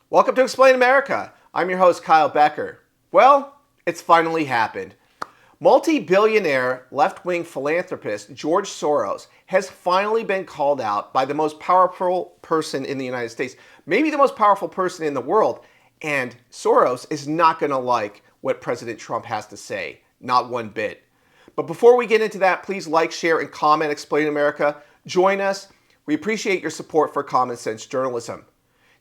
Welcome to Explain America. I'm your host, Kyle Becker. Well, it's finally happened. Multi-billionaire left-wing philanthropist George Soros has finally been called out by the most powerful person in the United States, maybe the most powerful person in the world. And Soros is not going to like what President Trump has to say, not one bit. But before we get into that, please like, share, and comment Explain America. Join us. We appreciate your support for common sense journalism.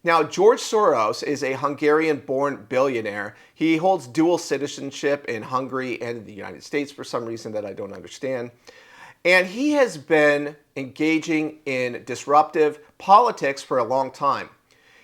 Now, George Soros is a Hungarian-born billionaire. He holds dual citizenship in Hungary and the United States for some reason that I don't understand. And he has been engaging in disruptive politics for a long time.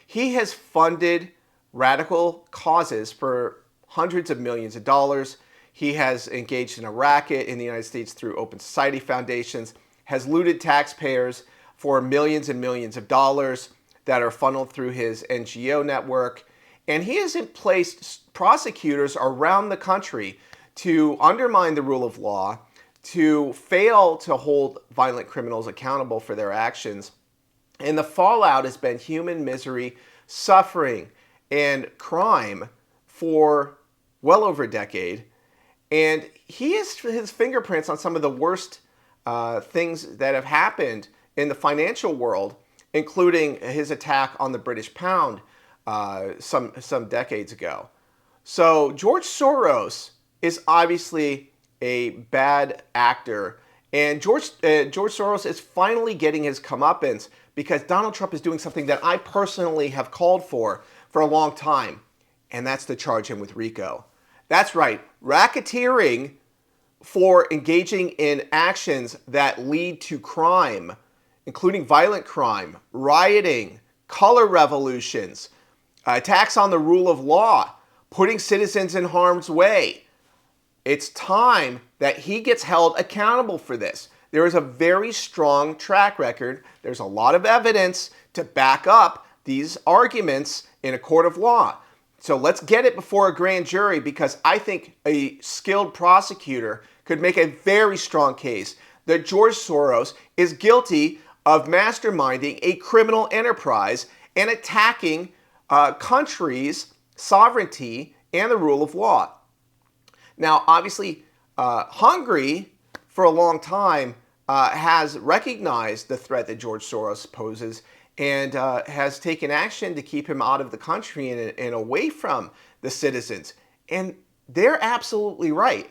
He has funded radical causes for hundreds of millions of dollars. He has engaged in a racket in the United States through Open Society foundations, has looted taxpayers for millions and millions of dollars that are funneled through his NGO network. And he has placed prosecutors around the country to undermine the rule of law, to fail to hold violent criminals accountable for their actions. And the fallout has been human misery, suffering, and crime for well over a decade. And he has his fingerprints on some of the worst things that have happened in the financial world, including his attack on the British pound some decades ago. So George Soros is obviously a bad actor, and George Soros is finally getting his comeuppance because Donald Trump is doing something that I personally have called for a long time, and that's to charge him with RICO. That's right, racketeering for engaging in actions that lead to crime, including violent crime, rioting, color revolutions, attacks on the rule of law, putting citizens in harm's way. It's time that he gets held accountable for this. There is a very strong track record. There's a lot of evidence to back up these arguments in a court of law. So let's get it before a grand jury, because I think a skilled prosecutor could make a very strong case that George Soros is guilty of masterminding a criminal enterprise and attacking countries' sovereignty and the rule of law. Now, obviously, Hungary, for a long time, has recognized the threat that George Soros poses and has taken action to keep him out of the country and away from the citizens. And they're absolutely right.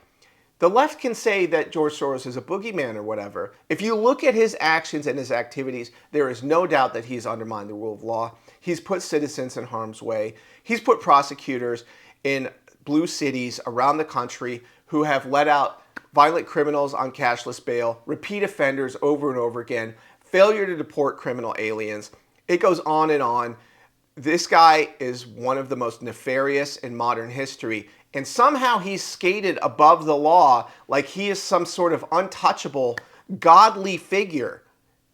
The left can say that George Soros is a boogeyman or whatever. If you look at his actions and his activities, there is no doubt that he's undermined the rule of law. He's put citizens in harm's way. He's put prosecutors in blue cities around the country who have let out violent criminals on cashless bail, repeat offenders over and over again, failure to deport criminal aliens. It goes on and on. This guy is one of the most nefarious in modern history. And somehow he's skated above the law like he is some sort of untouchable, godly figure.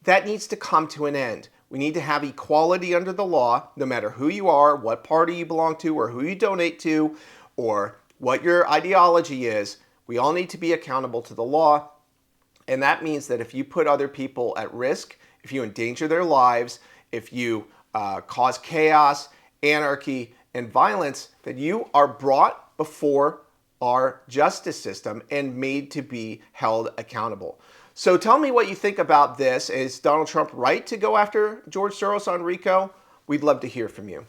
That needs to come to an end. We need to have equality under the law, no matter who you are, what party you belong to, or who you donate to, or what your ideology is. We all need to be accountable to the law. And that means that if you put other people at risk, if you endanger their lives, if you cause chaos, anarchy, and violence, that you are brought before our justice system and made to be held accountable. So tell me what you think about this. Is Donald Trump right to go after George Soros on RICO? We'd love to hear from you.